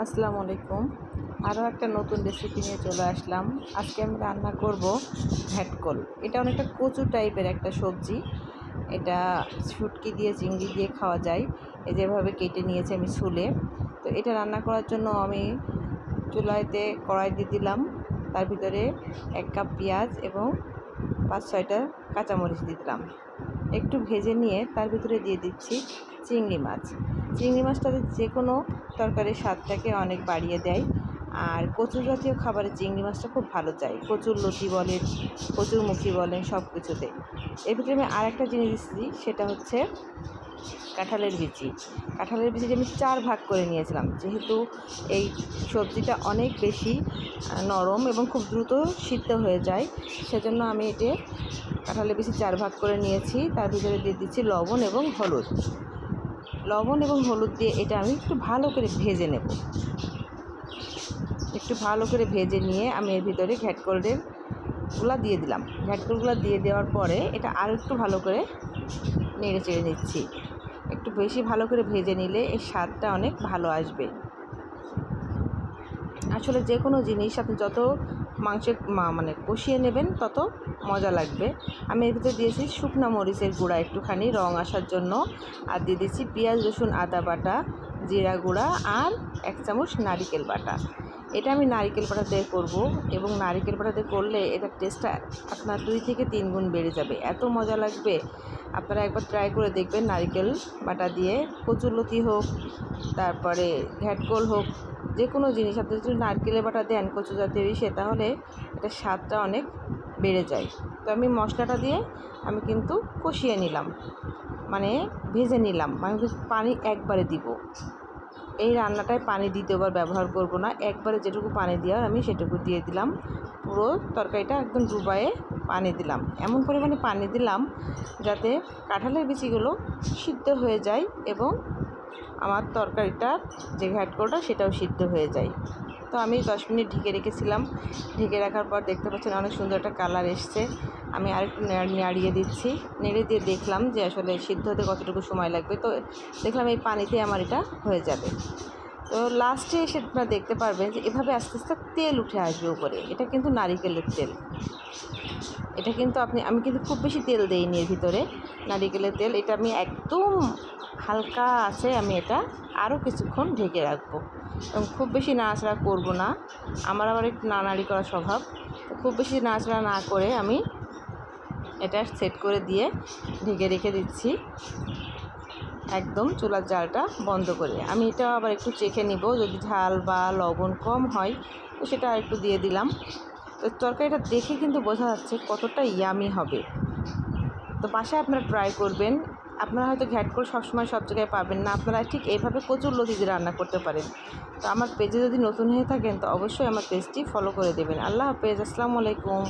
আসসালামু আলাইকুম। আরও একটা নতুন রেসিপি নিয়ে চলে আসলাম। আজকে আমি রান্না করব ঘ্যাটকল। এটা অনেকটা কচু টাইপের একটা সবজি। এটা শুটকি দিয়ে চিংড়ি দিয়ে খাওয়া যায়। এই যেভাবে কেটে নিয়েছি আমি ছুলে। তো এটা রান্না করার জন্য আমি চুলাইতে কড়াই দিয়ে দিলাম। তার ভিতরে 1 কাপ পেঁয়াজ এবং 5-6টা কাঁচামরিচ দিয়ে দিলাম। একটু ভেজে নিয়ে তার ভিতরে দিয়ে দিচ্ছি চিংড়ি মাছ। চিংড়ি মাছটাতে যে কোনো তরকারির স্বাদটাকে অনেক বাড়িয়ে দেয়। আর কচু জাতীয় খাবারে চিংড়ি মাছটা খুব ভালো যায়। কচুর লতি বলেন, কচুর মুখী বলেন, সব কিছুতে। এর ভিতরে আমি আরেকটা জিনিস দিচ্ছি, সেটা হচ্ছে কাঁঠালের বিচি। কাঁঠালের বিচি আমি 4 ভাগ করে নিয়েছিলাম, যেহেতু এই সবজিটা অনেক বেশি নরম এবং খুব দ্রুত সিদ্ধ হয়ে যায়, সেজন্য আমি এতে কাঁঠালের বিচি 4 ভাগ করে নিয়েছি। তার ভিতরে দিয়ে দিচ্ছি লবণ এবং হলুদ। লবণ এবং হলুদ দিয়ে এটা আমি একটু ভালো করে ভেজে নেব। একটু ভালো করে ভেজে নিয়ে আমি এর ভিতরে ঘ্যাটকলগুলা দিয়ে দিলাম। ঘ্যাটকলগুলো দিয়ে দেওয়ার পরে এটা আরও একটু ভালো করে নেড়ে চেড়ে নিচ্ছি। একটু বেশি ভালো করে ভেজে নিলে এর স্বাদটা অনেক ভালো আসবে। আসলে যে কোনো জিনিস আপনি যত মাংসের মানে কষিয়ে নেবেন তত মজা লাগবে। আমি এর ভিতরে দিয়েছি শুকনা মরিচের গুঁড়া একটুখানি রং আসার জন্য, আর দিয়ে দিচ্ছি পেঁয়াজ রসুন আদা বাটা, জিরা গুঁড়া আর 1 চামচ নারিকেল বাটা। এটা আমি নারিকেল বাটা দিয়ে করবো, এবং নারিকেল বাটা দিয়ে করলে এটার টেস্টটা আপনার 2 থেকে 3 গুণ বেড়ে যাবে। এত মজা লাগবে, আপনারা একবার ট্রাই করে দেখবেন। নারিকেল বাটা দিয়ে কচুরলতি হোক, তারপরে ঘ্যাটকল হোক, যে কোনো জিনিস আপনি যদি নারকেলের বাটা দেন কচু জাতীয় ইসে, তাহলে এটার স্বাদটা অনেক বেড়ে যায়। তো আমি মশলাটা দিয়ে আমি কিন্তু কষিয়ে নিলাম, মানে ভেজে নিলাম। আমি পানি একবারে দিব। এই রান্নাটায় পানি দ্বিতীয়বার ব্যবহার করব না, একবারে যেটুকু পানি দেওয়ার আমি সেটুকু দিয়ে দিলাম। পুরো তরকারিটা একদম ডুবায়ে পানি দিলাম। এমন পরিমাণে পানি দিলাম যাতে কাঁঠালের বিচিগুলো সিদ্ধ হয়ে যায় এবং আমার তরকারিটার যে ঘ্যাটকলটা সেটাও সিদ্ধ হয়ে যায়। তো আমি 10 মিনিট ঢেকে রেখেছিলাম। ঢেকে রাখার পর দেখতে পাচ্ছেন অনেক সুন্দর একটা কালার এসছে। আমি আরেকটু নাড়িয়ে দিচ্ছি। নেড়ে দিয়ে দেখলাম যে আসলে সিদ্ধ হতে কতটুকু সময় লাগবে। তো দেখলাম এই পানিতে আমার এটা হয়ে যাবে। তো লাস্টে এসে আপনারা দেখতে পারবেন যে এভাবে আস্তে আস্তে তেল উঠে আসবে উপরে। এটা কিন্তু নারিকেলের তেল। এটা কিন্তু আমি কিন্তু খুব বেশি তেল দেইনি এর ভিতরে, নারিকেলের তেল। এটা আমি একদম হালকা আছে, আমি এটা আরও কিছুক্ষণ ঢেকে রাখবো, এবং খুব বেশি নাড়াচাড়া করব না। আমার আবার একটু নাড়ানাড়ি করা স্বভাব, তো খুব বেশি নাড়াচাড়া না করে আমি এটা সেট করে দিয়ে ঢেকে রেখে দিচ্ছি একদম চুলার জালটা বন্ধ করে। আমি এটা আবার একটু চেখে নিব, যদি ঝাল বা লবণ কম হয় তো সেটা একটু দিয়ে দিলাম। তো তরকারিটা দেখে কিন্তু বোঝা যাচ্ছে কতটা ইয়ামি হবে। তো বাসায় আপনারা ট্রাই করবেন। আপনারা হয়তো ঘ্যাটকল সবসময় সব জায়গায় পাবেন না, আপনারা ঠিক এইভাবে কচুরলতি দিয়ে রান্না করতে পারেন। তো আমার পেজে যদি নতুন হয়ে থাকেন তো অবশ্যই আমার পেজটি ফলো করে দেবেন। আল্লাহ হাফেজ, আসসালামু আলাইকুম।